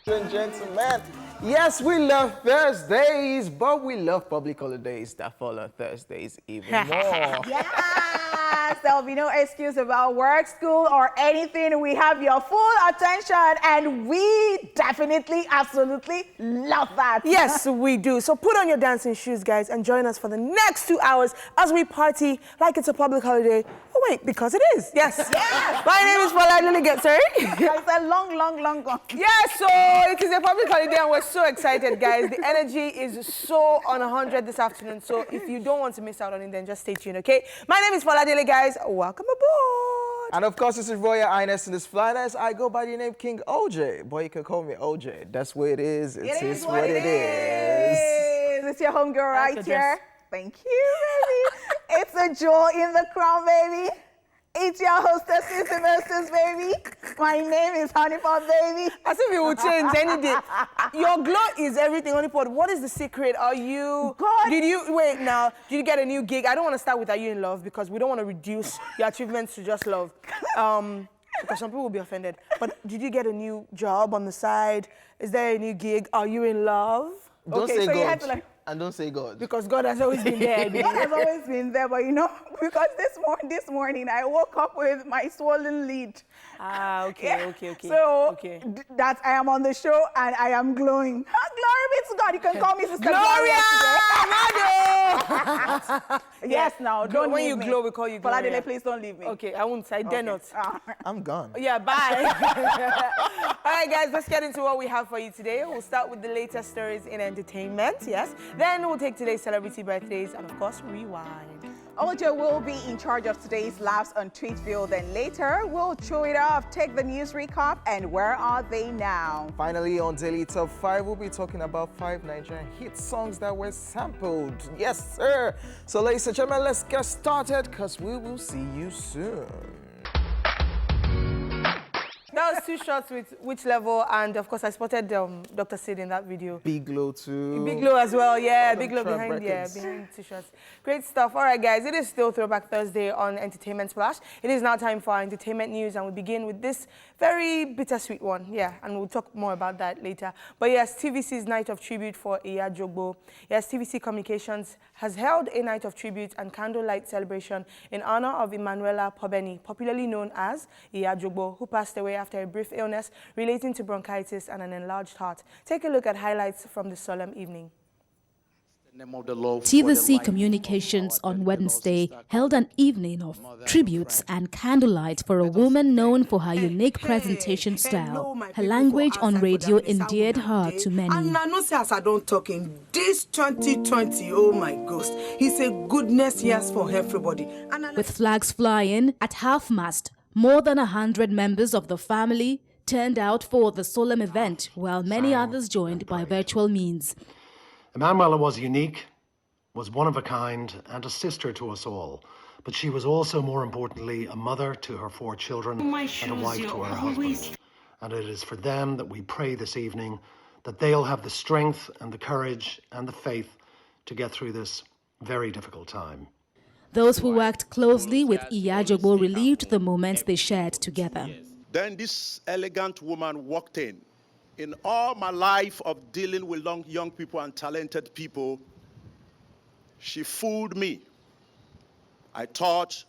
And gentlemen, yes, we love Thursdays, but we love public holidays that fall on Thursdays even more. Yes, there'll be no excuse about work, school, or anything. We have your full attention, and we definitely, absolutely love that. Yes, we do. So put on your dancing shoes, guys, and join us for the next 2 hours as we party like it's a public holiday. Oh, wait, because it is. Yes. Yes. My name is Paula Lilligate, sorry. It's a long gone. Yes, so it is a public holiday and we're so excited, guys. The energy is so on 100 this afternoon. So if you don't want to miss out on it, then just stay tuned, okay? My name is Paula Dele, guys. Welcome aboard. And of course, this is Royal Highness in this Flyness. I go by the name King OJ. Boy, you can call me OJ. That's what it is. It is what it is. It's your homegirl right here. Thank you, baby. It's a jewel in the crown, baby. It's your hostess, sisters, baby. My name is Honeypot, baby. As if it will change any day. Your glow is everything, Honeypot. What is the secret? Are you... God. Did you get a new gig? I don't want to start with Are You in Love because we don't want to reduce your achievements to just love. Because some people will be offended. But did you get a new job on the side? Is there a new gig? Are you in love? Don't Okay, say so you God. had to like... And don't say God. Because God has always been there. God has always been there, but you know, because this morning I woke up with my swollen lid. Ah, okay. So that I am on the show and I am glowing. Glory be to God. You can call me Sister Gloria! Yes, now don't when leave you me. glow, we call you Gloria. Paladele, please don't leave me. Okay, I won't. I dare not. I'm gone. Yeah, bye. All right, guys, let's get into what we have for you today. We'll start with the latest stories in entertainment, yes. Then we'll take today's celebrity birthdays and, of course, rewind. OJ will be in charge of today's laughs on Tweetville. Then later, we'll chew it off, take the news recap, and where are they now? Finally, on Daily Top 5, we'll be talking about 5 Nigerian hit songs that were sampled. Yes, sir. So, ladies and gentlemen, let's get started because we will see you soon. That was 2 shots with Which Level, and of course I spotted Dr. Sid in that video. Big Glow too. Big Glow as well, yeah. Big Glow Trap behind, Records. behind 2 shots. Great stuff. All right, guys, it is still Throwback Thursday on Entertainment Splash. It is now time for our entertainment news, and we begin with this very bittersweet one, yeah, and we'll talk more about that later. But yes, TVC's Night of Tribute for Iya Jogbo. Yes, TVC Communications has held a night of tribute and candlelight celebration in honor of Emanuela Pobeni, popularly known as Iya Jogbo, who passed away after a brief illness relating to bronchitis and an enlarged heart. Take a look at highlights from the solemn evening. TVC Communications on Wednesday held an evening of tributes and candlelight for a woman known for her unique presentation style. Her language on radio endeared her to many. And I know as I don't talk in this 2020, oh my gosh, it's a goodness yes for everybody. With flags flying at half-mast, more than 100 members of the family turned out for the solemn event, while many others joined by virtual means. Emanuela was unique, was one of a kind, and a sister to us all. But she was also, more importantly, a mother to her 4 children and a wife to her husband. And it is for them that we pray this evening that they'll have the strength and the courage and the faith to get through this very difficult time. Those who worked closely with Iya Jogbo relived the moments they shared together. Then this elegant woman walked in. In all my life of dealing with young people and talented people, she fooled me. I thought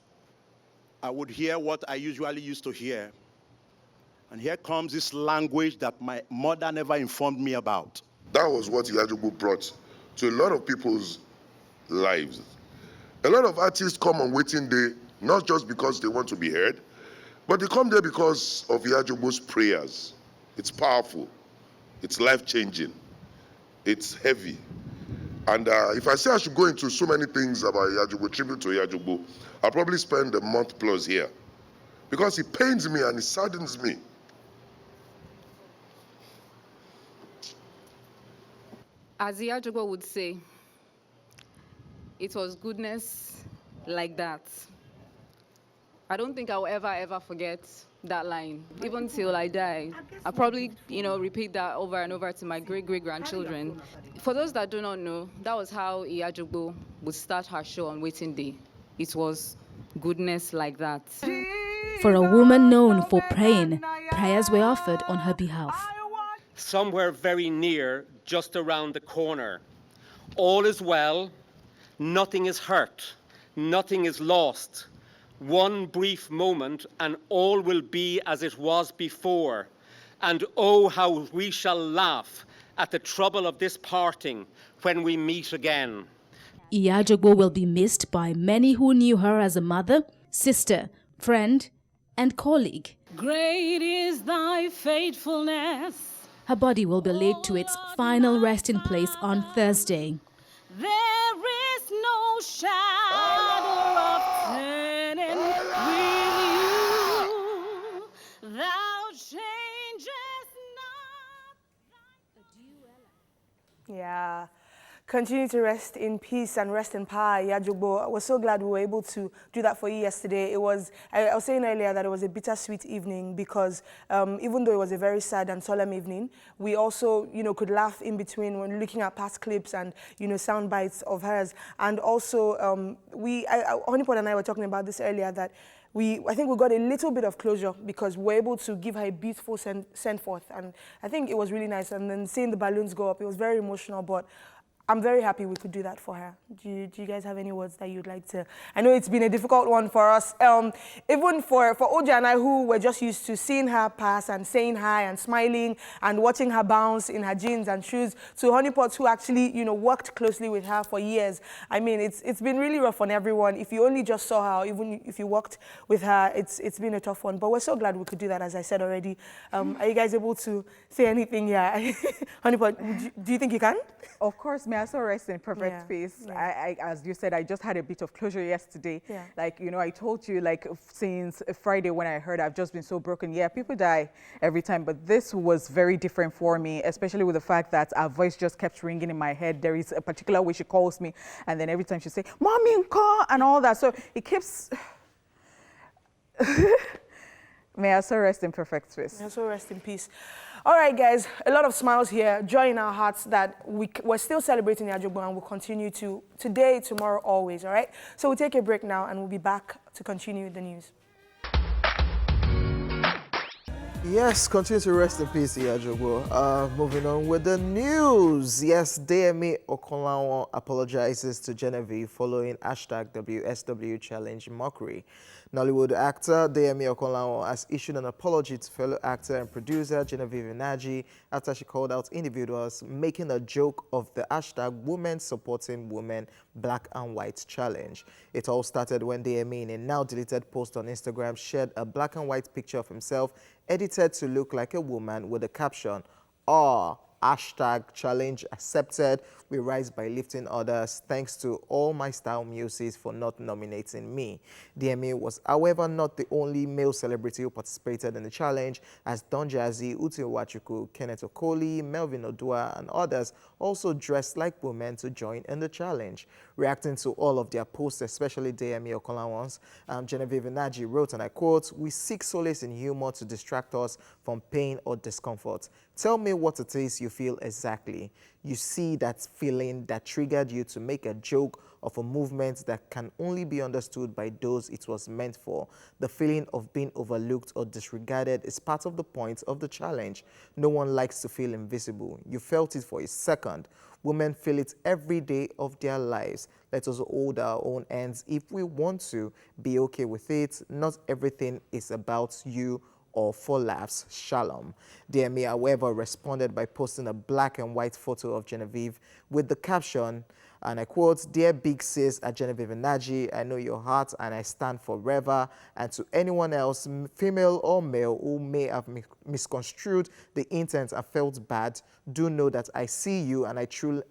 I would hear what I usually used to hear. And here comes this language that my mother never informed me about. That was what Iya Jogbo brought to a lot of people's lives. A lot of artists come on waiting day, not just because they want to be heard, but they come there because of Iya Jogbo's prayers. It's powerful. It's life-changing. It's heavy. And if I say I should go into so many things about Iya Jogbo, tribute to Iya Jogbo, I'll probably spend a month plus here. Because it pains me and it saddens me. As Iya Jogbo would say, it was goodness like that. I don't think I'll ever forget that line, even till I die. I'll probably, repeat that over and over to my great-great-grandchildren. For those that do not know, that was how Iya Jogbo would start her show on Waiting Day. It was goodness like that. For a woman known for praying, prayers were offered on her behalf. somewhere very near, just around the corner. All is well, nothing is hurt, nothing is lost. One brief moment and all will be as it was before. And oh, how we shall laugh at the trouble of this parting when we meet again. Iyajogbo will be missed by many who knew her as a mother, sister, friend, and colleague. Great is thy faithfulness. Her body will be laid to its final resting place on Thursday. There is no shadow of turning with you. Thou changest not. Yeah. Continue to rest in peace and rest in power, Iyajogbo. We're so glad we were able to do that for you yesterday. I was saying earlier that it was a bittersweet evening because even though it was a very sad and solemn evening, we also, could laugh in between when looking at past clips and, sound bites of hers. And also, Honeypot and I were talking about this earlier that I think we got a little bit of closure because we were able to give her a beautiful send forth. And I think it was really nice. And then seeing the balloons go up, it was very emotional, but I'm very happy we could do that for her. Do you guys have any words that you'd like to? I know it's been a difficult one for us. Even for OJ and I, who were just used to seeing her pass and saying hi and smiling and watching her bounce in her jeans and shoes, to Honeypots who actually, worked closely with her for years. I mean, it's been really rough on everyone. If you only just saw her, even if you worked with her, it's been a tough one. But we're so glad we could do that, as I said already. Are you guys able to say anything here? Honeypot, do you think you can? Of course, may I also rest in perfect peace. Yeah. As you said, I just had a bit of closure yesterday. Yeah. I told you, since Friday when I heard, I've just been so broken. Yeah, people die every time, but this was very different for me, especially with the fact that her voice just kept ringing in my head. There is a particular way she calls me, and then every time she say, "Mommy, nka," and all that. So it keeps... May I also rest in perfect peace. May I also rest in peace. All right, guys, a lot of smiles here, joy in our hearts that we're still celebrating Iyajogbo and we'll continue to today, tomorrow, always, all right? So we'll take a break now and we'll be back to continue the news. Yes, continue to rest in peace, Iyajogbo. Moving on with the news. Yes, Deyemi Okonlawon apologizes to Genevieve following #WSW challenge mockery. Nollywood actor Deyemi Okonlawon has issued an apology to fellow actor and producer Genevieve Inaji after she called out individuals making a joke of the #Women Supporting Women Black and White challenge. It all started when Deyemi, in a now deleted post on Instagram, shared a black and white picture of himself edited to look like a woman with the caption, #challenge accepted. We rise by lifting others. Thanks to all my style muses for not nominating me. Deyemi was, however, not the only male celebrity who participated in the challenge, as Don Jazzy, Uti Nwachukwu, Kenneth Okoli, Melvin Odua, and others also dressed like women to join in the challenge. Reacting to all of their posts, especially Deyemi Okonlawon's, Genevieve Inaji wrote, and I quote, "We seek solace in humor to distract us from pain or discomfort. Tell me what it is you feel exactly. You see that feeling that triggered you to make a joke of a movement that can only be understood by those it was meant for. The feeling of being overlooked or disregarded is part of the point of the challenge. No one likes to feel invisible. You felt it for a second. Women feel it every day of their lives. Let us hold our own ends if we want to. Be okay with it. Not everything is about you or for laughs. Shalom." Deyemi, however, responded by posting a black and white photo of Genevieve with the caption, and I quote, "Dear big sis at Genevieve Inaji, I know your heart and I stand forever. And to anyone else, female or male, who may have misconstrued the intent and felt bad, do know that I see you and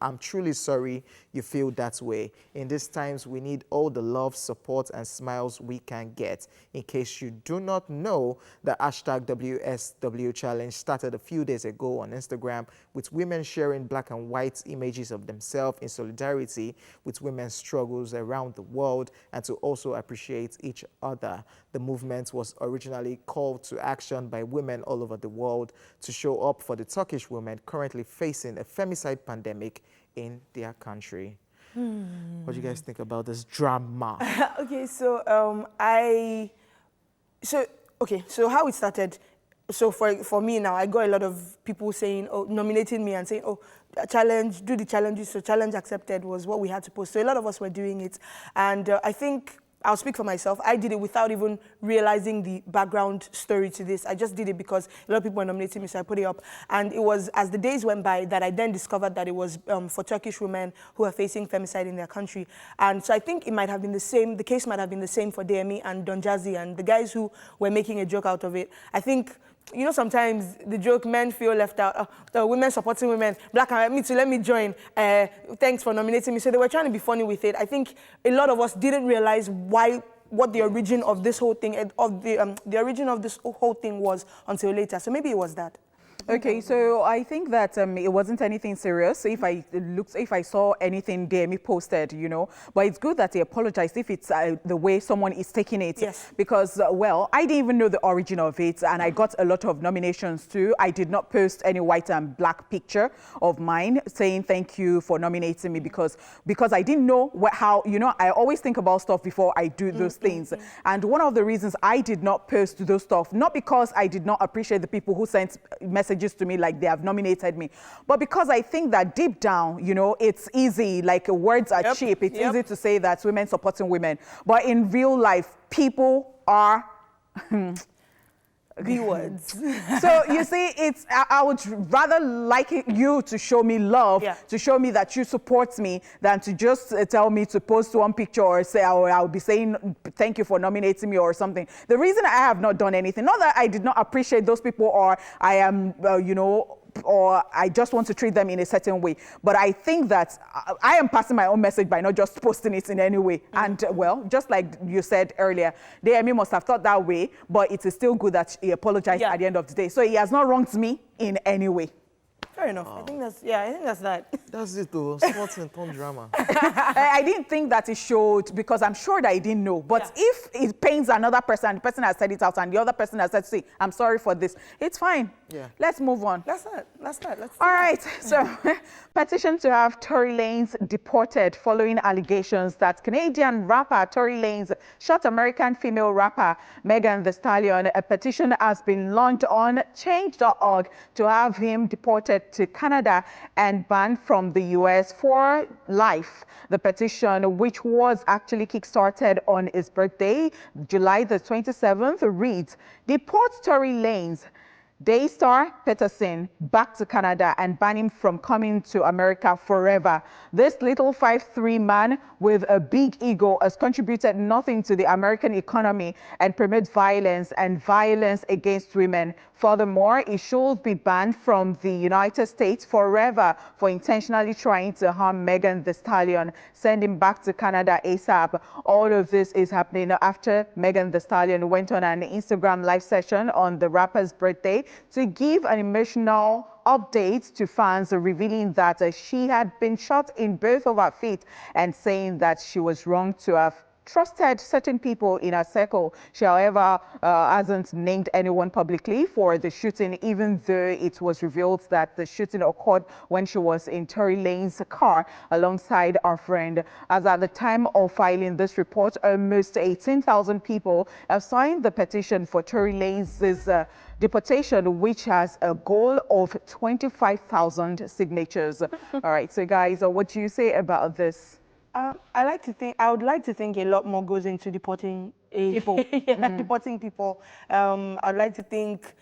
I'm truly sorry you feel that way. In these times, we need all the love, support, and smiles we can get. In case you do not know, the #WSW challenge started a few days ago on Instagram with women sharing black and white images of themselves in solidarity with women's struggles around the world and to also appreciate each other. The movement was originally called to action by women all over the world to show up for the Turkish women currently facing a femicide pandemic in their country." What do you guys think about this drama? Okay, so so how it started, so for me now, I got a lot of people saying, oh, nominating me and saying, oh, challenge, do the challenges. So challenge accepted was what we had to post. So a lot of us were doing it. And I think I'll speak for myself. I did it without even realizing the background story to this. I just did it because a lot of people were nominating me, so I put it up. And it was as the days went by that I then discovered that it was for Turkish women who are facing femicide in their country. And so I think it might have been the same, the case might have been the same for DME and Don Jazzy and the guys who were making a joke out of it. I think, you know, sometimes the joke, men feel left out. Women supporting women, black and white, me too, let me join. Thanks for nominating me. So they were trying to be funny with it. I think a lot of us didn't realize what the origin of this whole thing, the origin of this whole thing was until later. So maybe it was that. Okay, so I think that it wasn't anything serious. If I saw anything DME posted, you know, but it's good that he apologized if it's the way someone is taking it. Yes. Because, well, I didn't even know the origin of it, and I got a lot of nominations too. I did not post any white and black picture of mine saying thank you for nominating me because I didn't know how, you know, I always think about stuff before I do those things. And one of the reasons I did not post those stuff, not because I did not appreciate the people who sent messages to me like they have nominated me, but because I think that deep down, you know, it's easy, like words are cheap. It's easy to say that women supporting women, but in real life, people are the words. So you see, I would rather like you to show me love, to show me that you support me, than to just tell me to post one picture or say, I'll be saying thank you for nominating me or something. The reason I have not done anything, not that I did not appreciate those people or I am, you know, or I just want to treat them in a certain way. But I think that I am passing my own message by not just posting it in any way. And well, just like you said earlier, DME must have thought that way, but it is still good that he apologized at the end of the day. So he has not wronged me in any way. Fair enough. I think that's that. That's it though. Sports and ton drama. I didn't think that it showed because I'm sure that he didn't know. But if it pains another person and the person has said it out and the other person has said, see, I'm sorry for this, it's fine. Yeah. Let's move on. That's that. All right. So, petition to have Tory Lanez deported following allegations that Canadian rapper Tory Lanez shot American female rapper Megan Thee Stallion. A petition has been launched on change.org to have him deported to Canada and banned from the US for life. The petition, which was actually kickstarted on his birthday, July the 27th, reads, "Deport Tory Lanez, Daystar Peterson back to Canada and ban him from coming to America forever. This little 5'3" man with a big ego has contributed nothing to the American economy and promotes violence and violence against women. Furthermore, he should be banned from the United States forever for intentionally trying to harm Megan Thee Stallion. Send him back to Canada ASAP." All of this is happening after Megan Thee Stallion went on an Instagram live session on the rapper's birthday to give an emotional update to fans, revealing that she had been shot in both of her feet and saying that she was wrong to have trusted certain people in her circle. She, however, hasn't named anyone publicly for the shooting, even though it was revealed that the shooting occurred when she was in Tory Lanez's car alongside her friend. As at the time of filing this report, almost 18,000 people have signed the petition for Tory Lanez's deportation, which has a goal of 25,000 signatures. All right, so guys, what do you say about this? I would like to think a lot more goes into deporting people. Deporting people. I'd like to think,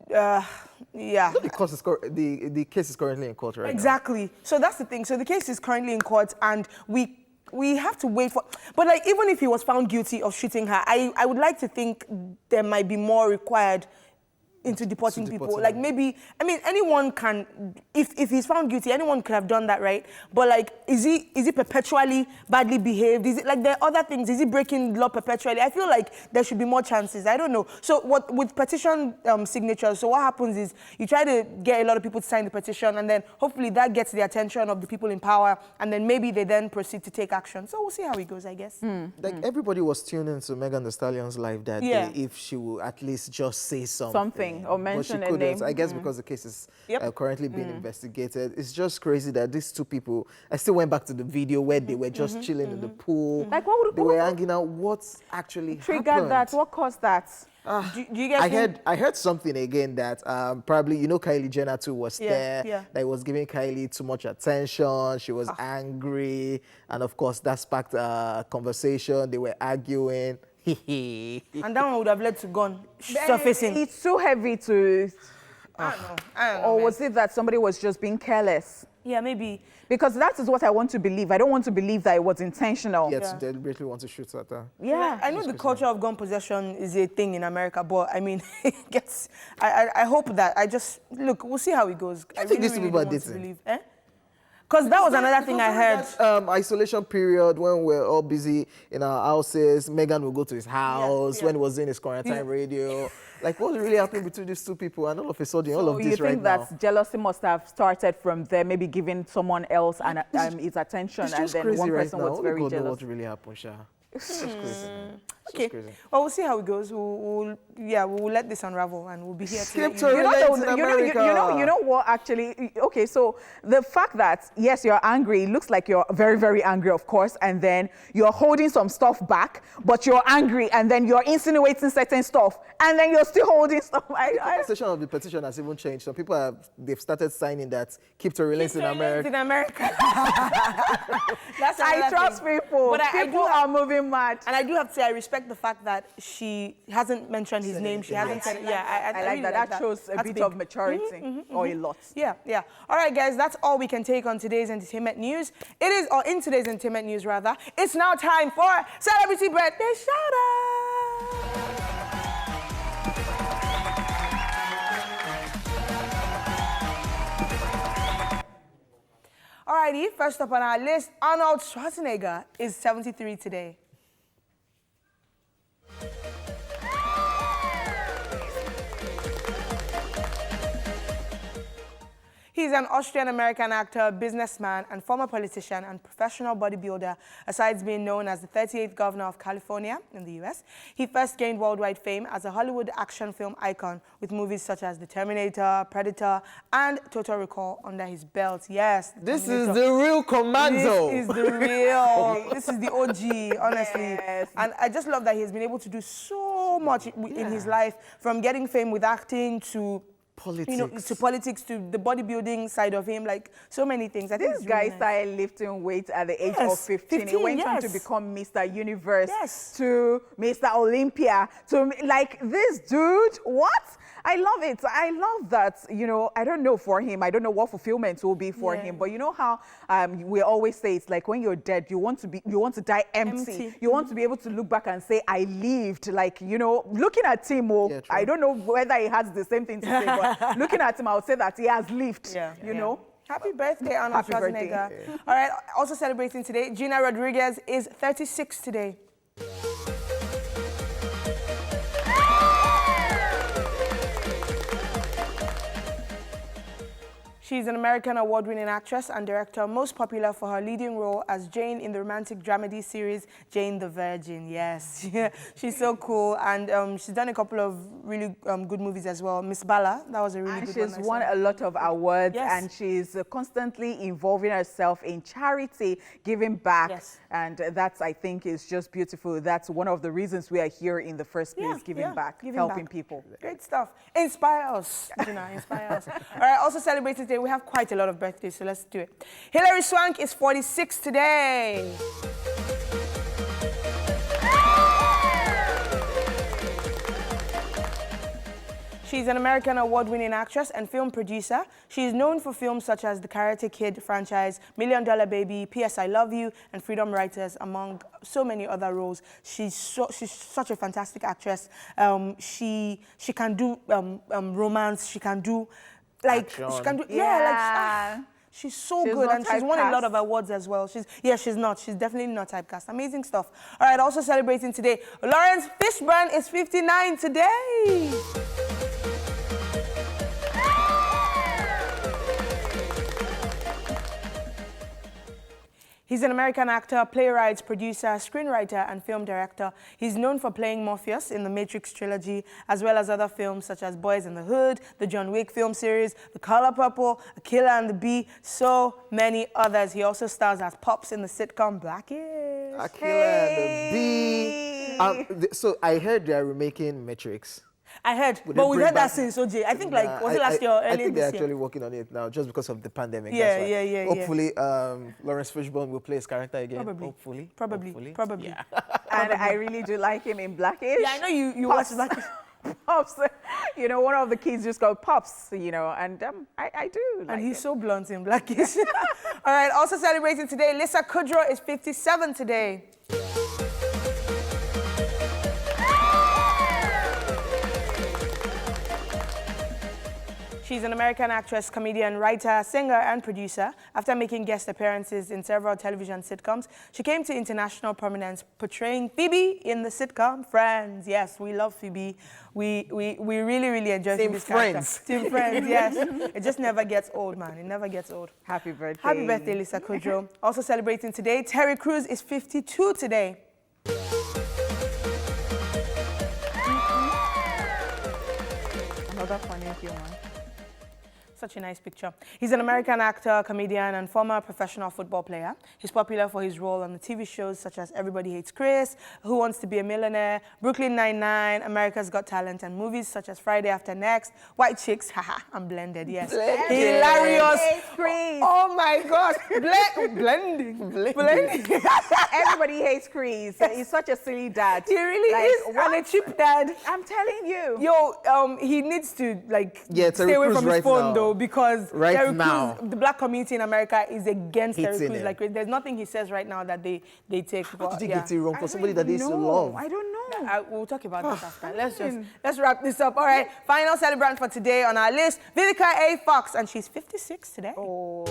Because the case is currently in court right Exactly. So that's the thing. So the case is currently in court, and we have to wait for. But like, even if he was found guilty of shooting her, I would like to think there might be more required into deporting people. Like maybe, I mean, anyone can, if he's found guilty, anyone could have done that, right? But like, is he perpetually badly behaved? Is it like there are other things? Is he breaking law perpetually? I feel like there should be more chances. I don't know. So what with petition signatures, so what happens is you try to get a lot of people to sign the petition, and then hopefully that gets the attention of the people in power, and then maybe they then proceed to take action. So we'll see how it goes, I guess. Like everybody was tuned into Megan Thee Stallion's live that day if she will at least just say something. anything or mention but a she couldn't. name. I guess because the case is currently being Mm. investigated. It's just crazy that these two people, I still went back to the video where they were just chilling in the pool. Like, what would they were hanging out? What's actually triggered happened? that? What caused that? Do you guys I heard something again that probably, you know, Kylie Jenner too was there. Yeah. That was giving Kylie too much attention. She was angry. And of course, that sparked a conversation. They were arguing. And that one would have led to gun surfacing. It's too heavy to... I don't know. Or was it that somebody was just being careless? Yeah, maybe. Because that is what I want to believe. I don't want to believe that it was intentional. Yeah, to deliberately want to shoot at her. Yeah. I know the culture of gun possession is a thing in America, but I mean, it gets. I hope that look. We'll see how it goes. I think these people are dating. Because that was another thing I heard. Isolation period when we're all busy in our houses. Megan will go to his house when he was in his quarantine radio. Like, what's really happening between these two people? And all of a sudden, all of this right now. You think that jealousy must have started from there, maybe giving someone else his attention, and then one person was very God jealous? Know what really happened, Sha. It's just crazy. Okay. Well, we'll see how it goes. We'll let this unravel, and we'll be here to let Tory Lanez in America. You know what, actually? Okay, so the fact that, yes, you're angry, it looks like you're very, very angry, of course, and then you're holding some stuff back, but you're angry, and then you're insinuating certain stuff, and then you're still holding stuff. The section of the petition has even changed. Some people they've started signing that keep Tory Lanez in America. In America. I trust people. But people are moving mad. And I do have to say, I respect the fact that she hasn't mentioned his name. She hasn't said it. Yeah, I like that. That shows a bit of maturity, or a lot. Yeah. All right, guys, that's all we can take on today's entertainment news. In today's entertainment news, rather. It's now time for Celebrity Birthday Shout-Out. Alrighty, first up on our list, Arnold Schwarzenegger is 73 today. He's an Austrian-American actor, businessman, and former politician and professional bodybuilder, aside being known as the 38th governor of California in the U.S. He first gained worldwide fame as a Hollywood action film icon with movies such as The Terminator, Predator, and Total Recall under his belt. Yes, this is the real Commando. This is the real. This is the OG, honestly. Yes. And I just love that he's been able to do so much in his life, from getting fame with acting to politics, to the bodybuilding side of him, like so many things. I think this guy started lifting weights at the age of 15. He went on to become Mr. Universe, to Mr. Olympia, to like this dude. What? I love it. I love that, you know, I don't know for him. I don't know what fulfillment will be for him. But you know how we always say it's like when you're dead, you want to die empty. You want to be able to look back and say, I lived. Like, you know, looking at Timo, I don't know whether he has the same thing to say, but looking at him, I would say that he has lived, you know. Happy birthday, Arnold Schwarzenegger. All right, also celebrating today, Gina Rodriguez is 36 today. She's an American award-winning actress and director, most popular for her leading role as Jane in the romantic dramedy series Jane the Virgin. Yes, she's so cool, and she's done a couple of really good movies as well. Miss Bala, that was a really good one. She's won a lot of awards, and she's constantly involving herself in charity, giving back, and that's, I think, is just beautiful. That's one of the reasons we are here in the first place, giving back, helping people. Great stuff. Inspire us, Gina, inspire us. All right, also celebrating today, we have quite a lot of birthdays, so let's do it. Hilary Swank is 46 today. She's an American award-winning actress and film producer. She is known for films such as the Karate Kid franchise, $1 Million Baby, P.S. I Love You, and Freedom Writers, among so many other roles. She's such a fantastic actress. She can do romance. She can do action. She can do she's so good, and she's won a lot of awards as well. She's not. She's definitely not typecast. Amazing stuff. All right, also celebrating today, Lawrence Fishburne is 59 today. He's an American actor, playwright, producer, screenwriter, and film director. He's known for playing Morpheus in the Matrix trilogy, as well as other films such as Boys in the Hood, the John Wick film series, The Color Purple, A Killer and the Bee, so many others. He also stars as Pops in the sitcom Blackish. A Killer and the Bee. So I heard they are remaking Matrix. I heard, but we've heard that since OJ. I think was it last year or earlier this year? I think they're actually working on it now just because of the pandemic. Yeah. Hopefully, Lawrence Fishburne will play his character again. Probably. Yeah. And I really do like him in Blackish. Yeah, I know you watch Blackish. Pops, one of the kids just called Pops, and I do like And he's it. so blunt in Blackish. All right, also celebrating today, Lisa Kudrow is 57 today. She's an American actress, comedian, writer, singer, and producer. After making guest appearances in several television sitcoms, she came to international prominence portraying Phoebe in the sitcom Friends. Yes, we love Phoebe. We really, really enjoy Phoebe's character. Team Friends, yes. It just never gets old, man. It never gets old. Happy birthday. Happy birthday, Lisa Kudrow. Also celebrating today, Terry Crews is 52 today. Another funny human. Such a nice picture. He's an American actor, comedian, and former professional football player. He's popular for his role on the TV shows such as Everybody Hates Chris, Who Wants to Be a Millionaire, Brooklyn Nine-Nine, America's Got Talent, and movies such as Friday After Next, White Chicks, haha, I'm blended, yes. Hilarious. Oh my gosh. Blending. Everybody hates Chris. He's such a silly dad. He really is. And a cheap dad. I'm telling you. Yo, he needs to stay away from his phone though, because Terry Crews, the black community in America is against Terry Crews. Like, there's nothing he says right now that they take. How did he get it wrong for somebody that they used to love? I don't know. We'll talk about this after. Let's wrap this up. All right, final celebrant for today on our list, Vivica A. Fox, and she's 56 today. Oh.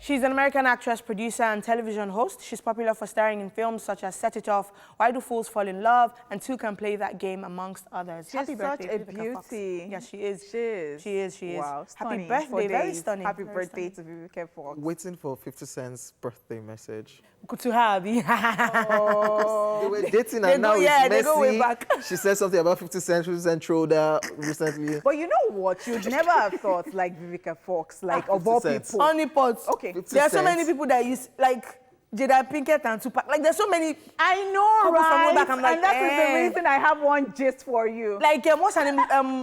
She's an American actress, producer, and television host. She's popular for starring in films such as Set It Off, Why Do Fools Fall in Love, and Two Can Play That Game, amongst others. She's Happy birthday, such a Vivica Fox. beauty. Yeah, she is. She is. Wow, Happy birthday, very stunning. Happy birthday to Vivica Fox. Waiting for 50 Cent's birthday message. Good to have you. They were dating and now it's messy. They go way back. She said something about 50 Cent, 50 Cent trolled her recently. But you know what? You'd never have thought like Vivica Fox, like of all people. Honeypots. Okay. There are so many people that use, like, Jada Pinkett and Tupac. Like, there's so many. I know, right? From way back, I'm like, and that is the reason I have one gist for you. Like, what's her name?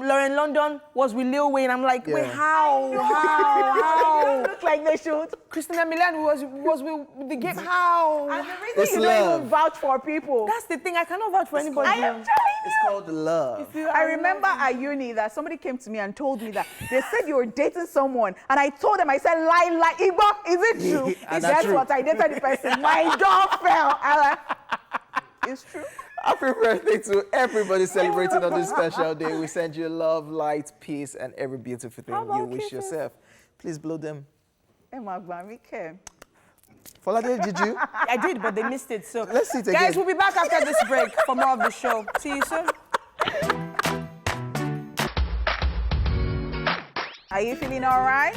Lauren London was with Lil Wayne. I'm like, wait, how? They don't look like they should. Christina Milian was with the game. How? And the reason you don't even vouch for people. That's the thing. I cannot vouch for anybody. I am telling you. It's called love. I remember at uni that somebody came to me and told me that they said you were dating someone, and I told them, I said, lie, Igbo, is it true? That's true. What I dated the person. My jaw fell. It's true. Happy birthday to everybody celebrating on this special day. We send you love, light, peace, and every beautiful thing you wish yourself. Please blow them. Folade, did you? I did, but they missed it. So let's see it again. Guys, we'll be back after this break for more of the show. See you soon. Are you feeling all right?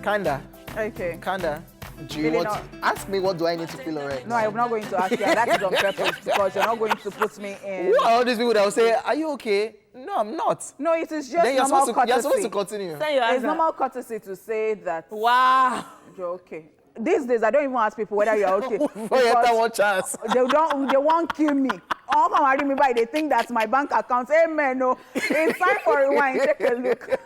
Kinda. Okay. Kinda. Do you want to ask me what do I need to feel alright? No, I'm not going to ask you. That is on purpose because you're not going to put me in. Who are all these people that will say, are you okay? No, I'm not. No, it is just then normal courtesy. You're supposed to continue. It's normal courtesy to say that. Wow. You're okay. These days, I don't even ask people whether you're okay. For your one chance. They won't kill me. Oh, come and remember, they think that's my bank account. Amen. No, it's time for rewind. Take a look.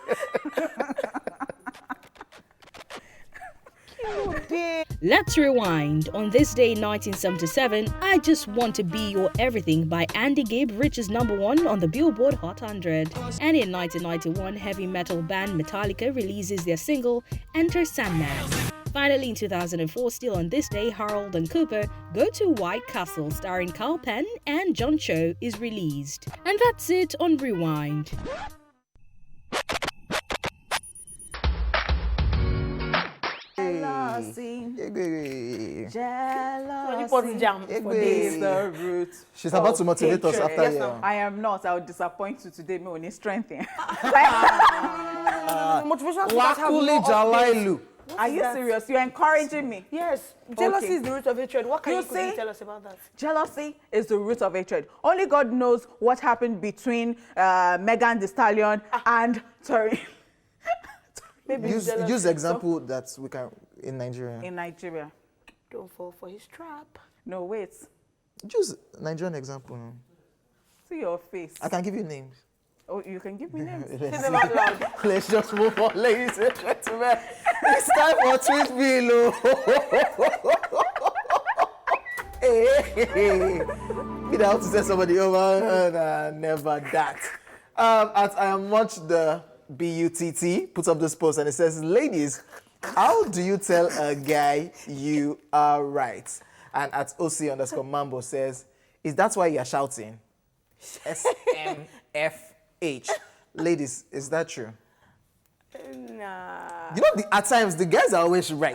Let's rewind. On this day in 1977, I Just Want to Be Your Everything by Andy Gibb reaches #1 on the Billboard Hot 100. And in 1991, heavy metal band Metallica releases their single Enter Sandman. Finally, in 2004, still on this day, Harold and Cooper Go to White Castle starring Carl Penn and John Cho is released. And that's it on Rewind. Jealousy. Jam. Is the root. She's about to motivate us after Yes, you. no, I am not. I will disappoint you today. Me only strength. Motivational speakers have no Jalailu. Are you serious? You're encouraging me. Yes. Jealousy is the root of hatred. What can you quickly tell us about that? Jealousy is the root of hatred. Only God knows what happened between Megan Thee Stallion and Tory. Maybe Use example that we can in Nigeria. In Nigeria. Don't fall for his trap. No, wait. Use Nigerian example. See your face. I can give you names. Oh, you can give me names. Let's just move on, ladies and gentlemen. It's time for Tweet Below. Hey. Without to tell somebody over, never that. As I am much the BUTT puts up this post and it says, ladies, how do you tell a guy you are right? And at OC_Mambo says, is that why you're shouting? SMFH. Ladies, is that true? Nah. You know, at times, the guys are always right.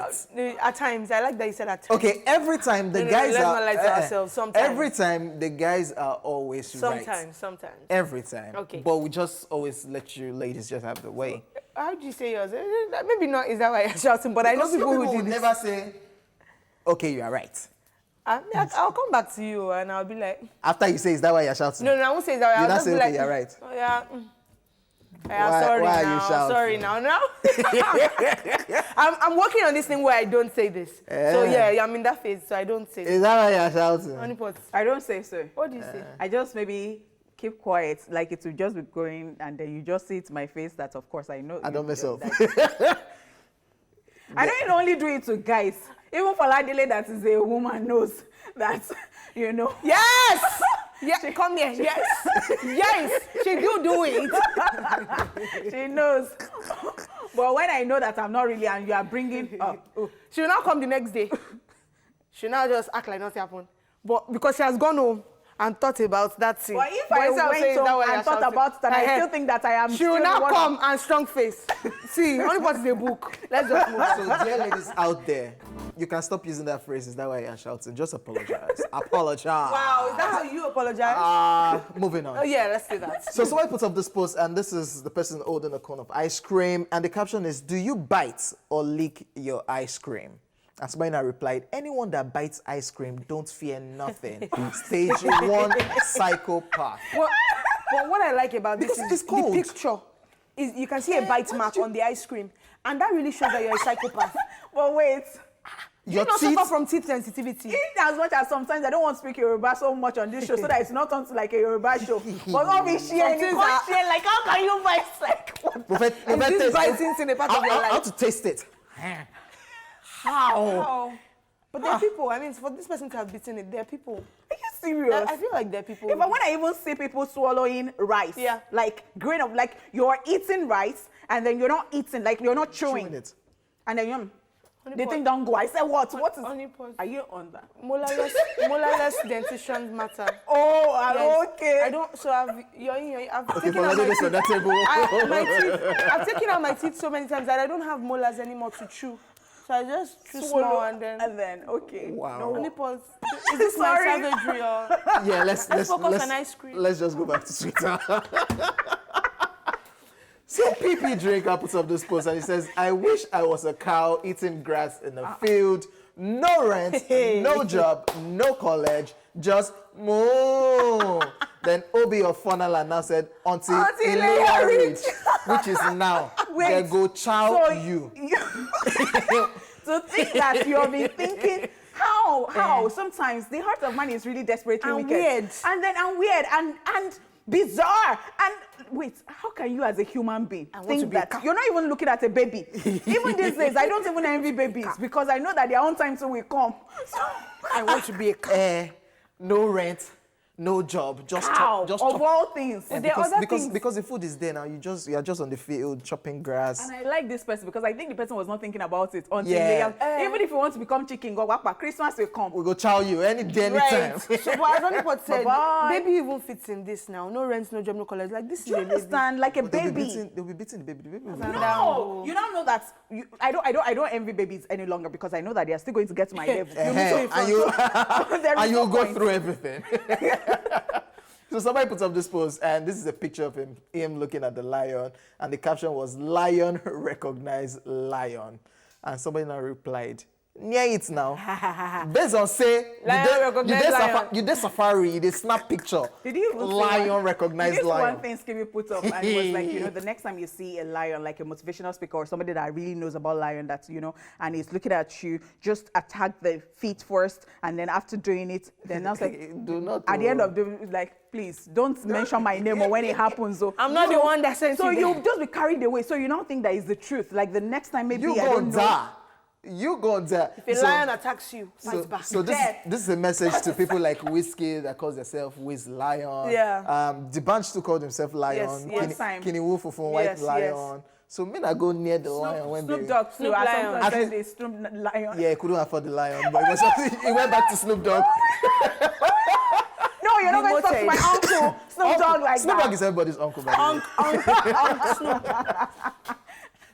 At times. I like that you said at times. Okay, every time the guys let's are... not lie to ourselves. Sometimes. Every time the guys are always right. Sometimes. Every time. Okay. But we just always let you ladies just have the way. How do you say yours? Maybe not, is that why you're shouting, but I know people who would do this. never say, okay, you are right. I'll come back to you and I'll be like... After you say, is that why you're shouting? No, I won't say that. You'll I'll not just say, be okay, like, you're right. Oh, yeah. Why are you shouting? Sorry now. I'm working on this thing where I don't say this. So yeah, I'm in that phase, so I don't say Is that why you're shouting? Honeypot. I don't say so. What do you say? I just maybe keep quiet, like it will just be going, and then you just see it my face that, of course, I know. I don't mess up. I don't only do it to guys. Even for Ladile, that is a woman, knows that, you know. Yes! Yeah, come here. Yes. Yes. She do it. She knows. But when I know that I'm not really, and you are bringing up. She will not come the next day. She will not just act like nothing happened. But because she has gone home and thought about that thing. But if I went home and thought about that, I still think that I am. She will not come and strong face. See, only part is a book. Let's just move on. So, dear ladies out there, you can stop using that phrase. Is that why you're shouting? Just apologize. Apologize. Wow, is that how you apologize? Moving on. Oh, yeah, let's do that. So somebody puts up this post, and this is the person holding a cone of ice cream, and the caption is, do you bite or lick your ice cream? And somebody now replied, anyone that bites ice cream, don't fear nothing. Stage 1 psychopath. Well, but what I like about this is cold. The picture. You can see a bite mark on the ice cream, and that really shows that you're a psychopath. But wait. You not suffer from teeth sensitivity. In as much as sometimes I don't want to speak Yoruba so much on this show so that it's not onto like a Yoruba show. But all be sharing, like how can you bite like this biting in a part of your life? How to taste it? How? But there are people, I mean, for this person to have bitten it, there are people. Are you serious? I feel like there are people. But when I even see people swallowing rice, like grain of, like you're eating rice and then you're not eating, like you're not chewing it. And then you're, the thing don't go. I said, what? What is, are you on that? Molarless dentition matter. Oh, yes. Okay. I don't, so I've taken out my teeth. I've taken out my teeth so many times that I don't have molars anymore to chew. So I just chew small and then okay. Wow. No. Is this my savagery or? Yeah, let's focus on ice cream. Let's just go back to Twitter. So PP Drinker puts up this post and he says, I wish I was a cow eating grass in a field, no rent, no job, no college, just moo. Then Obi of Funnel now said, until Ileya reach, which is now. They go chow you. To think that you'll be thinking, how? Sometimes the heart of man is really desperately and wicked. Weird. And weird and bizarre. And wait, how can you as a human being think that you're not even looking at a baby? Even these days, I don't even envy babies because I know that their own time soon will come. So I want to be a cow. No rent, No job, just Cow, just of all things. Yeah, There are other things. because the food is there now. You are just on the field chopping grass. And I like this person because I think the person was not thinking about it until Yeah. even if you want to become chicken, go back, Christmas will come. We go chow you any day, anytime. Right. So, but as Honeypot said, Bye-bye. baby even fits in this now. No rent, no job, no college. Like this is Do you a baby. understand? Like a baby. They'll be beating the baby. The baby will be No, you don't know that. I don't envy babies any longer because I know that they are still going to get to my level. And you'll go through everything. So somebody puts up this post, and this is a picture of him looking at the lion, and the caption was, "Lion recognize lion," and somebody now replied, "Near it now." Based on say, you did safari, you did snap picture. Did you even lion recognize lion? One thing Skimmy put up, and it was like, the next time you see a lion, like a motivational speaker or somebody that really knows about lion, that's, and he's looking at you, just attack the feet first, and then after doing it, then now like, do not. At the end of the, like, please don't mention my name or when it happens. So I'm not the one that sent so you. So you'll just be carried away. So you don't think that is the truth. Like the next time, maybe You I don't know. die. You go there. If a lion attacks you, fight back. So this is a message to people like Whiskey that calls themselves Wiz Lion. Yeah. The bunch to call themselves Lion. Yes. Kenny Wolf of White Lion. So me not go near the lion when Snoop Dogg too. Lion. Said they Snoop Lion. Yeah, he couldn't afford the lion, but he went back to Snoop Dogg. No, you're not going to talk to my uncle Snoop Dogg like Snoop that. Dogg is everybody's uncle, by the way.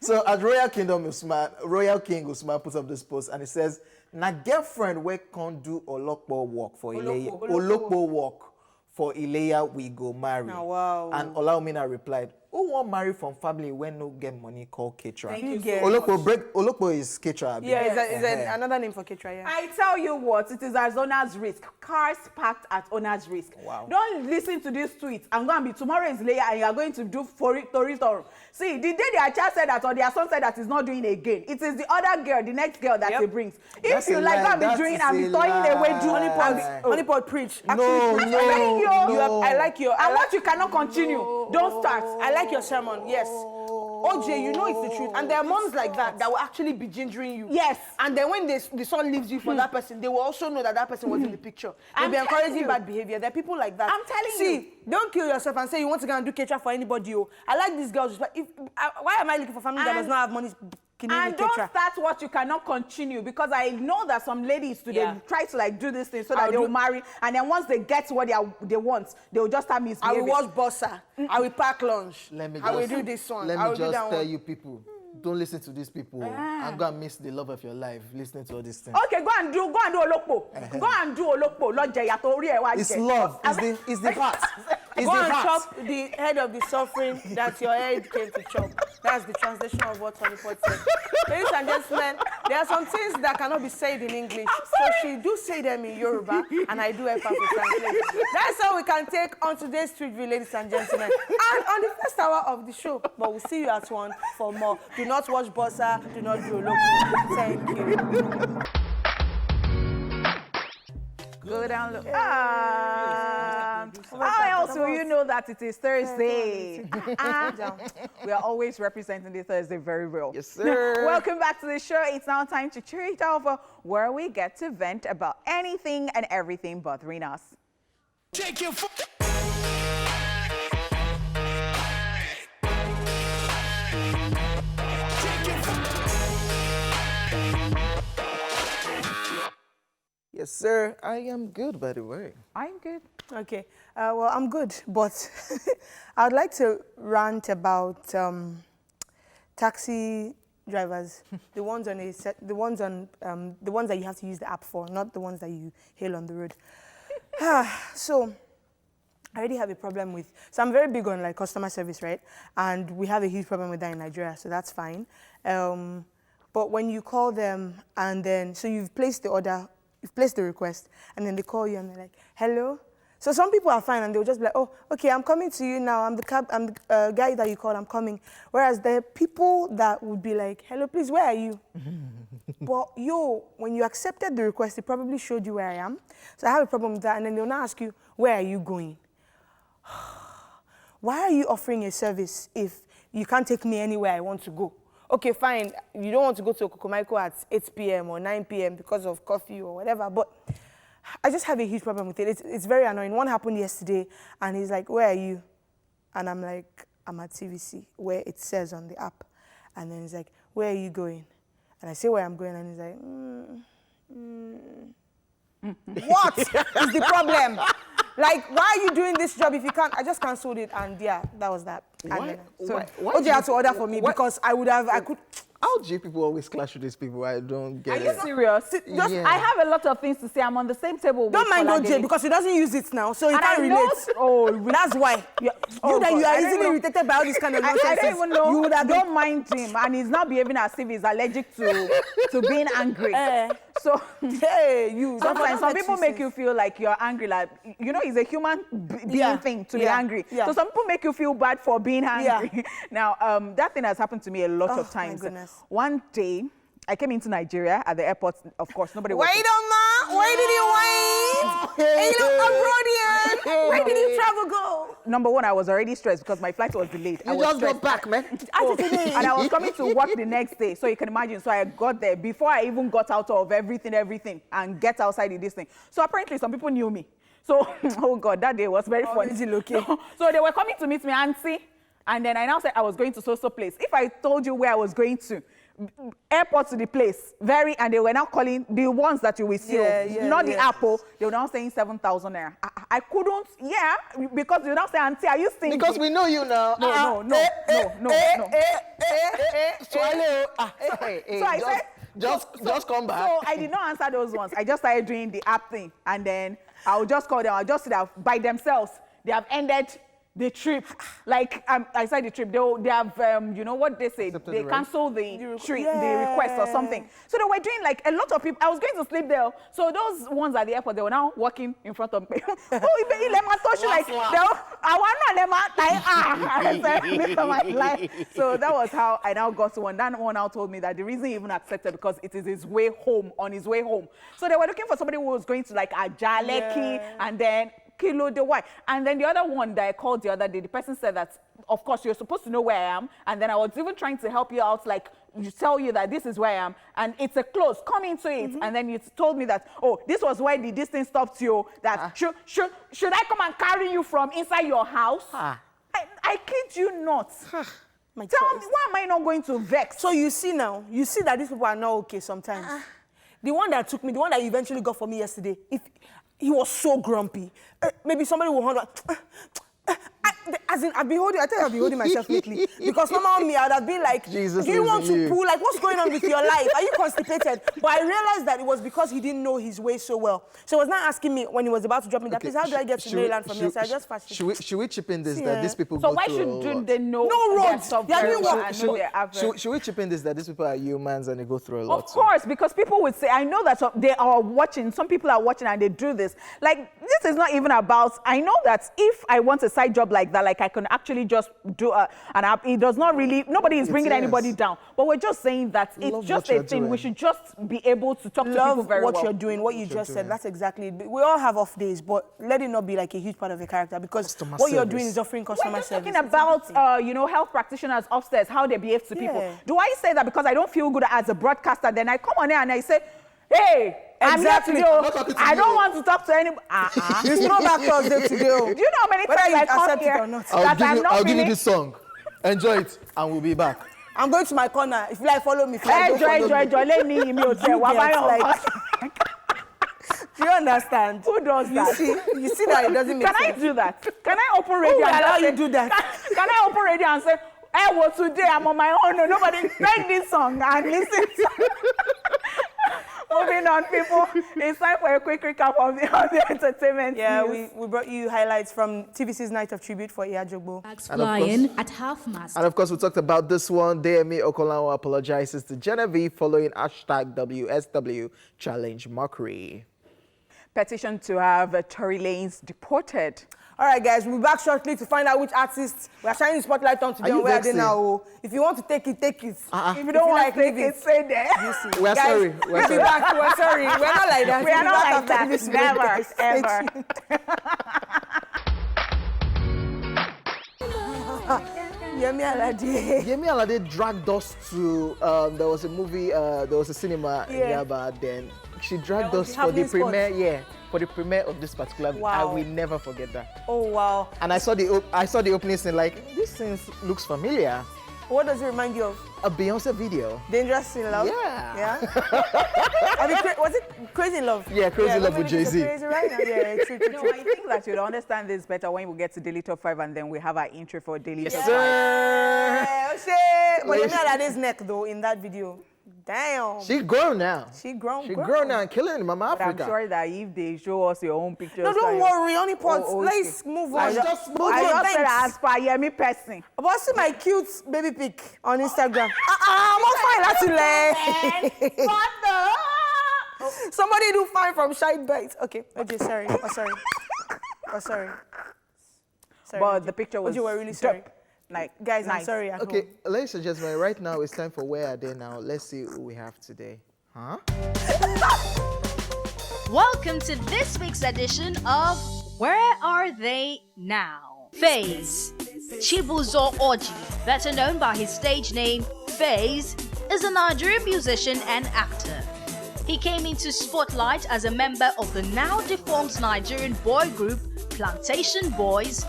So at Royal King Usman puts up this post and it says, "Na girlfriend we can't do Olokpo work for Ileya. Olokpo work for Ileya we go marry." Oh, wow. And Olaumina replied, "Who want marry from family when no get money called caterer?" Thank you. Olokpo is caterer. Yeah, it's another name for caterer. Yeah. I tell you what, it is at owner's risk. Cars parked at owner's risk. Wow. Don't listen to these tweets. I'm going to be tomorrow is later and you are going to do Tory. See, the day their child said that or their son said that he's not doing again, it is the other girl, the next girl that he brings. That's If you like going to be doing and be throwing away, Honeypot preach. No. I like your. And what you cannot continue, don't start. I like your sermon. Yes. OJ, you know it's the truth. And there are moms like that will actually be gingering you. Yes. And then when the son leaves you for that person, they will also know that person was in the picture. They'll be encouraging bad behavior. There are people like that. I'm telling you. See, don't kill yourself and say you want to go and do caterer for anybody. I like these girls. Why am I looking for family that does not have money? And don't start what you cannot continue, because I know that some ladies today try to like do this thing so that they will marry, and then once they get what they want, they will just start misbehaving. I will watch Bossa. I will pack lunch. I will do this one. Let me just tell you people, don't listen to these people and go and miss the love of your life listening to all these things. Okay, go and do Olokpo. Go and do Olokpo. It's love. It's the heart. It's go the and heart. chop the head of the suffering that your head came to chop. That's the translation of what Honeypot said. Ladies and gentlemen, there are some things that cannot be said in English. So she do say them in Yoruba, and I do help her to translate. That's all we can take on today's Street View, ladies and gentlemen. And on the first hour of the show, but we'll see you at 1 for more. Do not watch Bossa, do not do Olokpo. Thank you. Go down low. How else will you know that it is Thursday? We are always representing the Thursday very well. Yes, sir. Welcome back to the show. It's now time to cheer it over, where we get to vent about anything and everything bothering us. Take your Yes, sir. I am good, by the way. I'm good. Okay. Well, I'm good, but I'd like to rant about taxi drivers, the ones on the ones that you have to use the app for, not the ones that you hail on the road. So I already have a problem with. So I'm very big on like customer service, right? And we have a huge problem with that in Nigeria, so that's fine. But when you call them and then so you've placed the order. You've placed the request, and then they call you, and they're like, "Hello." So some people are fine, and they'll just be like, "Oh, okay, I'm coming to you now. I'm the guy that you called. I'm coming." Whereas there are people that would be like, "Hello, please, where are you?" But when you accepted the request, it probably showed you where I am. So I have a problem with that, and then they'll now ask you, "Where are you going?" Why are you offering a service if you can't take me anywhere I want to go? Okay, fine, you don't want to go to Kokomaiko at 8 p.m. or 9 p.m. because of coffee or whatever, but I just have a huge problem with it. It's very annoying. One happened yesterday, and he's like, "Where are you?" And I'm like, "I'm at TVC," where it says on the app. And then he's like, "Where are you going?" And I say where I'm going, and he's like, What is the problem? Like, why are you doing this job if you can't? I just cancelled it, and yeah, that was that. Why? OJ had to order for me because I could. How do you people always clash with these people? I don't get it. Are you serious? Yeah. I have a lot of things to say. I'm on the same table with Don't mind Kolade. OJ because he doesn't use it now, so he And can't I relate. know- oh, That's why. You are easily irritated by all this kind of nonsense. I don't even know. You would have been- don't mind him, and he's not behaving as if he's allergic to being angry. So hey, sometimes some people make you feel like you're angry. Like it's a human being thing to be angry. Yeah. So some people make you feel bad for being angry. Now that thing has happened to me a lot of times. My goodness. One day, I came into Nigeria at the airport. Of course, nobody was. Wait on that. Where did you wait? Hey, you look Abroadian. Where did you travel go? Number one, I was already stressed because my flight was delayed. You just got back, man. And I was coming to work the next day, so you can imagine. So I got there before I even got out of everything, and get outside of this thing. So apparently, some people knew me. So, oh God, that day was very funny. So they were coming to meet me, auntie, and then I now said I was going to so place. If I told you where I was going to, airport to the place, and they were now calling the ones that you will see, not the Apple. They were now saying 7,000 naira. I couldn't, because you now say, auntie, are you thinking? Because we know you now. No. So I said, just come back. So I did not answer those ones. I just started doing the app thing, and then I'll just call them. I'll just see that by themselves they have ended the trip. Like I said, the trip. They have what they say. They cancel the trip, the request or something. So they were doing like a lot of people. I was going to sleep there. So those ones at the airport, they were now walking in front of me. So that was how I now got to one. That one now told me that the reason he even accepted because it is his way home, on his way home. So they were looking for somebody who was going to like Ajaleki and then Kilo de Why. And then the other one that I called the other day, the person said that, of course, you're supposed to know where I am. And then I was even trying to help you out, like, tell you that this is where I am. And it's a close, come into it. And then you told me that, oh, this was where the distance stopped you. That should I come and carry you from inside your house? I kid you not. Tell me, why am I not going to vex? So you see now, that these people are not okay sometimes. The one that took me, the one that you eventually got for me yesterday, he was so grumpy. Maybe somebody will hold on. As in, I've been holding myself lately. Because normal me, I would have been like, Jesus, do you want to poo? Like, what's going on with your life? Are you constipated? But I realized that it was because he didn't know his way so well. So he was not asking me when he was about to drop me that, please, how do I get to Maryland from here? So I just fasted. Should we chip in this that these people so go why through should they know? No roads. Should we chip in this that these people are humans and they go through a lot? Of course, because people would say, I know that they are watching, some people are watching and they do this. Like, this is not even about, I know that if I want a side job like that, like I can actually just do an app, it does not really, nobody is bringing anybody down. But we're just saying that it's just a thing. We should just be able to talk to people very well. What you're doing, what you just said, that's exactly it. We all have off days, but let it not be like a huge part of your character because what you're doing is offering customer service. We're just talking about, health practitioners upstairs, how they behave to people. Do I say that because I don't feel good as a broadcaster, then I come on here and I say, hey, exactly. I don't want to talk to anybody. It's not that Thursday today. Do you know how many times I come here I'll give you this song. Enjoy it, and we'll be back. I'm going to my corner. If you like, follow me. Do you understand? Who does that? You see that it doesn't make sense. Can I do that? Can I open radio? Who will allow you to do that? Can I open radio and say, hey, well, today I'm on my own. Nobody make this song and listen. Moving on, people. It's time for a quick recap of the entertainment news. We brought you highlights from TVC's Night of Tribute for Iyajogbo. Flying at half-mast. And of course, we talked about this one. DME Okolanwo apologizes to Genevieve following #WSW challenge mockery. Petition to have Tory Lanez deported. All right, guys, we'll be back shortly to find out which artists we are shining the spotlight on today and where are they now. If you want to take it, take it. If you don't want to take it, say there. We're sorry. We'll be back. We're sorry. We're not like that. We are not like that. Never, ever. Yemi Alade dragged us to, there was a movie, there was a cinema in Yaba, then she dragged us for the premiere, for the premiere of this particular video. I Wow. will never forget that. Oh, wow. And I saw the opening scene, like, this scene looks familiar. What does it remind you of? A Beyonce video. Dangerous in Love? Yeah. Yeah? I mean, was it Crazy in Love? Yeah, Crazy Love with maybe it's Jay-Z. Crazy right now. Yeah, true. No, I think that you'll understand this better when we get to Daily Top 5 and then we have our intro for Daily Top 5. Sir. Yeah, shit. But you know that is neck, though, in that video. Damn. She grown now. She grown. She grown now and killing Mama But I'm Africa. sure that if they show us your own pictures. No, don't worry, only pots. Oh, okay. Let's move on. I just said as per Yemi person. But see my cute baby pic on Instagram. I'm not fine, that's Somebody do fine from Shine Bites. Okay, sorry. Sorry. But the picture was you were really sorry. Like, guys, nice. I'm sorry. Okay, ladies and gentlemen, right now it's time for Where Are They Now? Let's see who we have today. Huh? Welcome to this week's edition of Where Are They Now? FaZe. Chibuzo Orji, better known by his stage name FaZe, is a Nigerian musician and actor. He came into spotlight as a member of the now defunct Nigerian boy group Plantation Boys,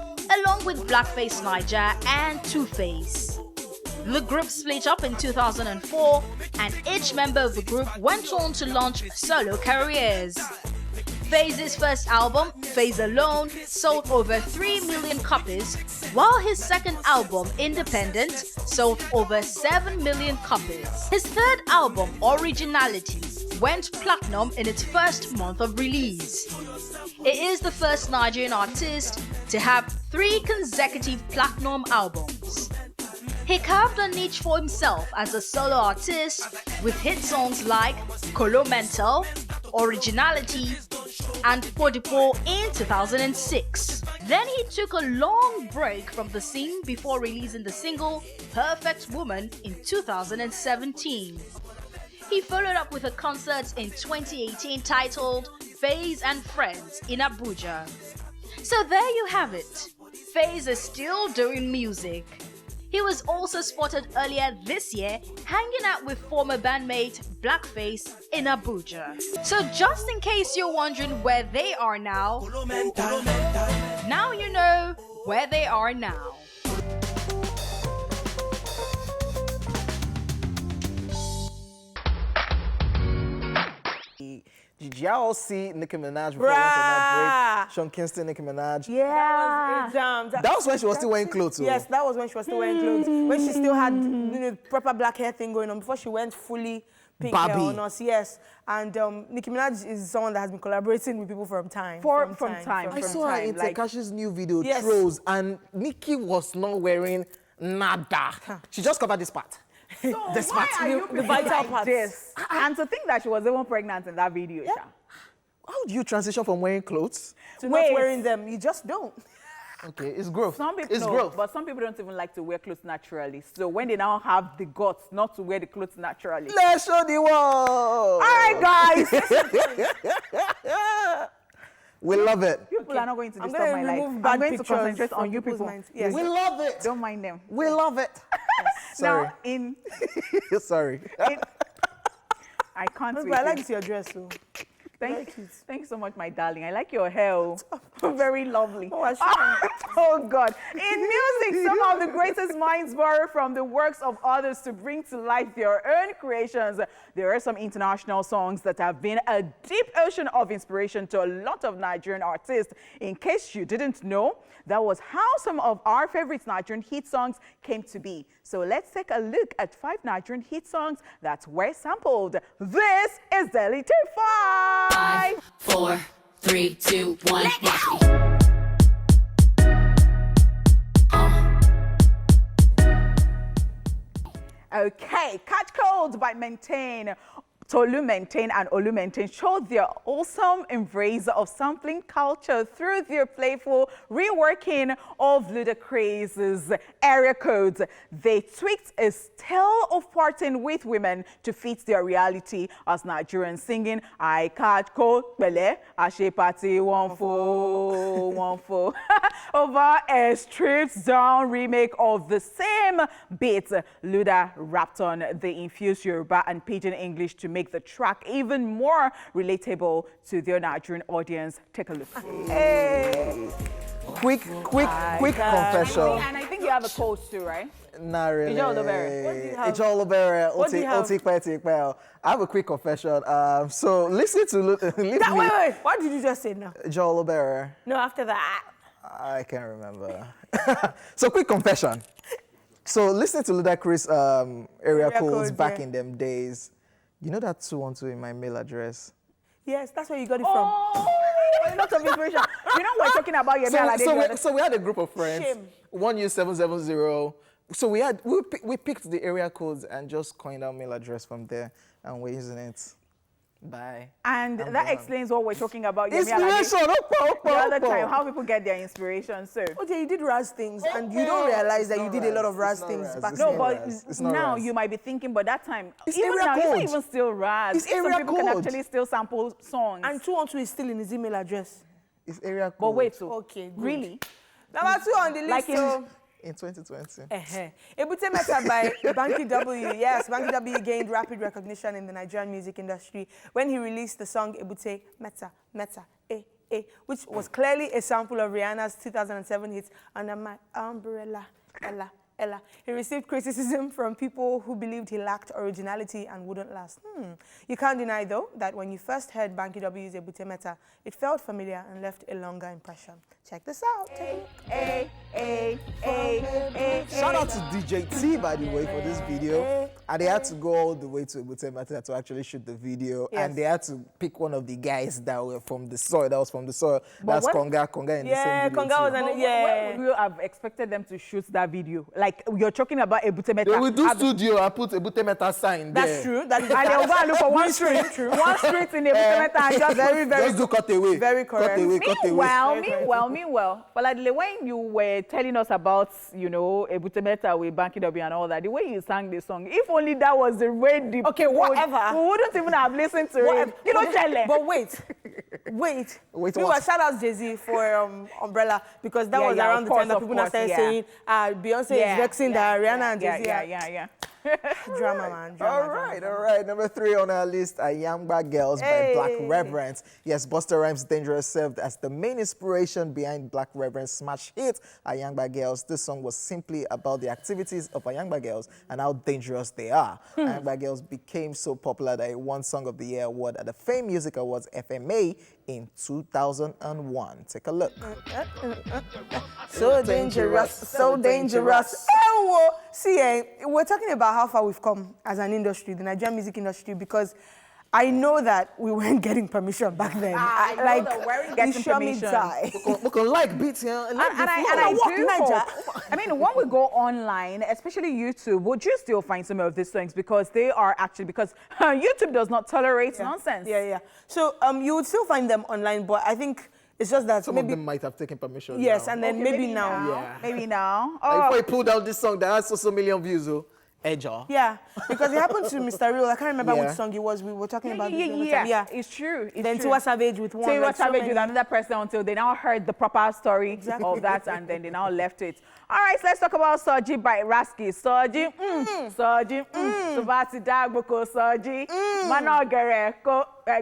along with Blackface Niger and Two-Face. The group split up in 2004, and each member of the group went on to launch solo careers. FaZe's first album, FaZe Alone, sold over 3 million copies, while his second album, Independent, sold over 7 million copies. His third album, Originality, went platinum in its first month of release. It is the first Nigerian artist to have 3 consecutive platinum albums. He carved a niche for himself as a solo artist with hit songs like Colo Mental, Originality, and Podipo in 2006. Then he took a long break from the scene before releasing the single Perfect Woman in 2017. He followed up with a concert in 2018 titled FaZe and Friends in Abuja. So there you have it. FaZe is still doing music. He was also spotted earlier this year hanging out with former bandmate Blackface in Abuja. So just in case you're wondering where they are now, now you know where they are now. Did y'all see Nicki Minaj before we went on that break? Sean Kingston, Nicki Minaj. Yeah. That was when she was still wearing clothes. Yes, that was when she was still wearing clothes. When she still had proper black hair thing going on before she went fully pink hair on us. Yes. And Nicki Minaj is someone that has been collaborating with people from time. From time. I saw her in Tekashi's new video, Yes. Trolls, and Nicki was not wearing nada. She just covered this part. So This why part. are you The vital like parts. this? And to think that she was even pregnant in that video. Yeah. Sha. How do you transition from wearing clothes? To not wearing them. You just don't. Okay, it's growth. Some people it's know, growth. but some people don't even like to wear clothes naturally. So when they now have the guts not to wear the clothes naturally. Let's show the world. All right, guys. We love it. People are not going to I'm disturb gonna my remove life. bad I'm going to pictures concentrate on from you people's people. minds. Yes. We love it. Don't mind them. We love it. Sorry. Now, Sorry. I can't wait. But I like your dress, though. Thank you so much, my darling. I like your hair. Very lovely. Oh, God. In music, some of the greatest minds borrow from the works of others to bring to life their own creations. There are some international songs that have been a deep ocean of inspiration to a lot of Nigerian artists. In case you didn't know, that was how some of our favorite Nigerian hit songs came to be. So let's take a look at 5 Nigerian hit songs that were sampled. This is Daily Top 5. 5, 4, 3, 2, 1, watch me. Okay, Catch Cold by Maintain. Tolu Maintain and Olu Maintain showed their awesome embrace of sampling culture through their playful reworking of Ludacris's area codes. They tweaked a style of parting with women to fit their reality as Nigerians singing I catch cold, bele, ashe party, one fo, over a stripped down remake of the same beat. Luda rapped on the infused Yoruba and Pidgin English to make make the track even more relatable to their Nigerian audience. Take a look. Hey. Quick confession. And I think you have a cold too, right? Not really. What do you have? I have a quick confession. So listen to wait. What did you just say now? Joel Obere. No, after that. I can't remember. So quick confession. So listening to Ludacris area codes back in them days, you know that 212 in my mail address? Yes, that's where you got it from. A lot of inspiration. You know we're talking about your mail. So we had a group of friends. Shame. One use 770. So we picked the area codes and just coined our mail address from there, and we're using it. Bye. And that explains what we're talking about. Inspiration. The other time, how people get their inspiration. So, okay, you did Raz things, and you don't realize that you did a lot of Raz things back then. No, but now you might be thinking, but that time, even now, it's not even still Raz. It's area people can actually still sample songs. And 212 is still in his email address. It's area code. But wait, so okay, good. Really? Number 2 on the list. Like in 2020. Ebute Meta by Banky W. Yes, Banky W gained rapid recognition in the Nigerian music industry when he released the song Ebute Meta, which was clearly a sample of Rihanna's 2007 hit Under My Umbrella, Ella. He received criticism from people who believed he lacked originality and wouldn't last. You can't deny, though, that when you first heard Banky W's Ebute Meta, it felt familiar and left a longer impression. Check this out. Shout out to DJ T, by the way, for this video. And they had to go all the way to Ebute Meta to actually shoot the video. Yes. And they had to pick one of the guys that were from the soil. That's Konga in the same video. Yeah, Konga was when would you have expected them to shoot that video? Like, you're talking about Ebute Meta. They will do studio. I put Ebute Meta sign there. That's true. That is and they'll go and look for one street in Ebute Meta and just very just do cut away. Very correct. Meanwhile, but like when you were telling us about, Ebute Meta with Banky W and all that, the way you sang the song, if only that was the way the okay, whatever. We wouldn't even have listened to it. You know, but wait. Shout out Jay-Z for Umbrella, because that was around the time that people started saying Beyonce is vexing that Rihanna and Jay-Z. Yeah. Drama, man. All right. Number 3 on our list are Yangba Girls by Black Reverend. Yes, Busta Rhymes' Dangerous served as the main inspiration behind Black Reverend's smash hit, Yangba Girls. This song was simply about the activities of Yangba Girls and how dangerous they are. Yangba Girls became so popular that it won Song of the Year award at the Fame Music Awards FMA in 2001. Take a look. So dangerous. See, we're talking about how far we've come as an industry, the Nigerian music industry, because I know that we weren't getting permission back then. I like beats here. I mean, when we go online, especially YouTube, would you still find some of these things because they are actually YouTube does not tolerate nonsense. Yeah. So you would still find them online, but I think it's just that some of them might have taken permission. Yes, now. And then maybe now. Yeah. Maybe now. Like before he pulled out this song that has so million views, Yeah, because it happened to Mr. Real. I can't remember which song it was. We were talking about Yeah, it's true. Then Tiwa Savage with one. Tiwa Savage with another person until they now heard the proper story of that, and then they now left it. All right, so let's talk about Soji by Rasky. Soji, Subati Dagboko Soji, Manogere Ko. All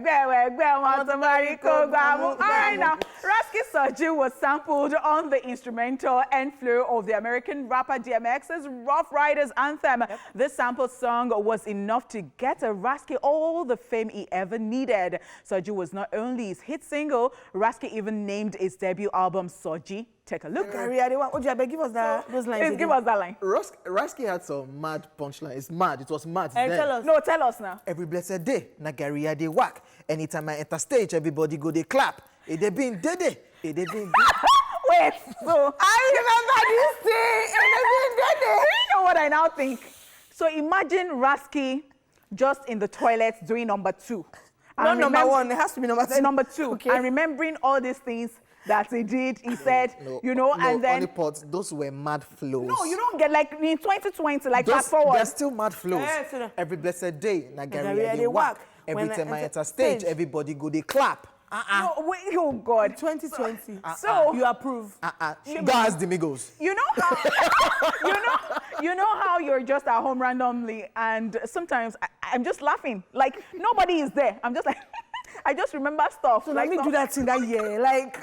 right now, Rasky Soji was sampled on the instrumental end flow of the American rapper DMX's Rough Riders anthem. This sample song was enough to get Rasky all the fame he ever needed. Soji was not only his hit single, Rasky even named his debut album Soji. Take a look. Give us those lines. Give us that line. Rasky had some mad punchline. It's mad. It was mad. Tell us now. Every blessed day, Nagaria they whack. Anytime I enter stage, everybody go they clap. It they been dede. It they been. Wait. So I remember this thing. It they been dede. You know what I now think? So imagine Rasky just in the toilet doing number 2. Not number 1. It has to be number 2. Number 2. Okay. And remembering all these things that he did, he said, and then... those were mad flows. No, you don't get, like, in 2020, like, fast forward. They're still mad flows. Every blessed day, Nagaria they whack. Every time I enter stage, everybody go they clap. No, wait, oh God. 2020. So you approve. That's the Migos. You know how you know how you're just at home randomly, and sometimes I'm just laughing. Like nobody is there. I'm just like I just remember stuff. So like let me do that in that year. Like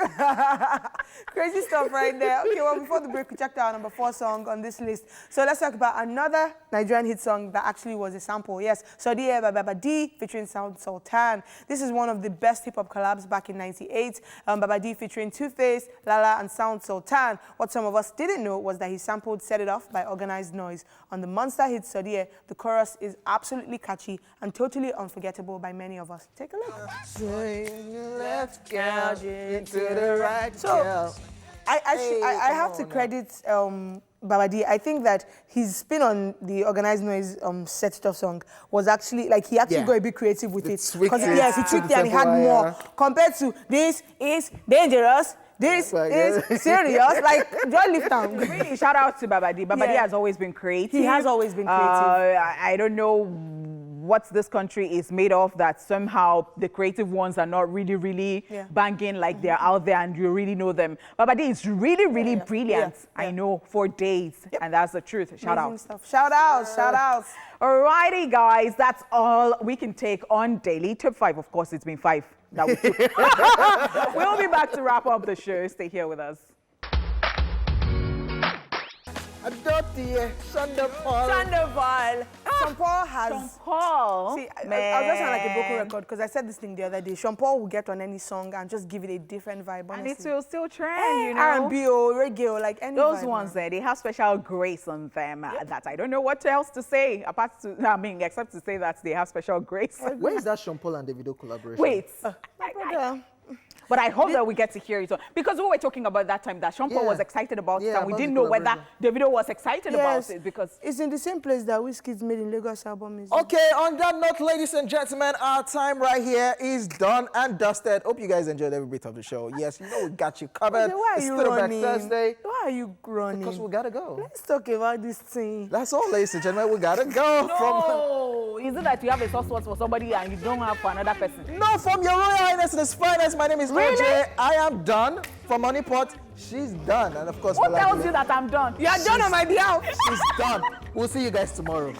crazy stuff right there. Okay, well before the break we checked out number 4 song on this list. So let's talk about another Nigerian hit song that actually was a sample. Yes, Sodiye by Baba D featuring Sound Sultan. This is one of the best hip-hop collabs back in '98. Baba D featuring Two-Face, Lala, and Sound Sultan. What some of us didn't know was that he sampled Set It Off by Organized Noise. On the monster hit Sodiye, the chorus is absolutely catchy and totally unforgettable by many of us. Take a look. Left girl into the right girl. I have to credit Baba D. I think that his spin on the Organized Noise Set It Off song was actually, like, he actually got a bit creative with it. Because, yes, he tweaked it and he had more. Compared to This Is Dangerous, This is Serious, like, Joy Liftown. Really, shout out to Baba D. Baba D has always been creative. He has always been creative. I don't know what this country is made of, that somehow the creative ones are not really banging like they're out there and you really know them. Baba D is really brilliant. I know, for days. And that's the truth. Shout out. Shout out, shout out. Alrighty, guys, that's all we can take on Daily Top 5. Of course, it's been 5 that we took. We'll be back to wrap up the show. Stay here with us. Sandoval. Sean Paul has... Sean Paul? See, I'll just sound like a broken record because I said this thing the other day. Sean Paul will get on any song and just give it a different vibe, honestly. And it will still trend, you know. R&B or reggae, like any Those vibe, ones there, they have special grace on them that I don't know what else to say, except to say that they have special grace. Where is that Sean Paul and Davido collaboration? Wait. But I hope that we get to hear it. Because we were talking about that time that Sean Paul was excited about it, and we didn't know whether Davido was excited about it, because it's in the same place that Wizkid's Made in Lagos album is. Okay, on that note, ladies and gentlemen, our time right here is done and dusted. Hope you guys enjoyed every bit of the show. Yes, you know we got you covered. Why are you running? Thursday. Why are you running? Because we gotta go. Let's talk about this thing. That's all, ladies and gentlemen. We gotta go. No, is it that you have a soft spot for somebody and you don't have for another person? No, from Your Royal Highness in His Finest. My name is Really? OJ. I am done. From Honeypot, she's done. And of course, what tells you that I'm done? You are done on my behalf. She's done. We'll see you guys tomorrow.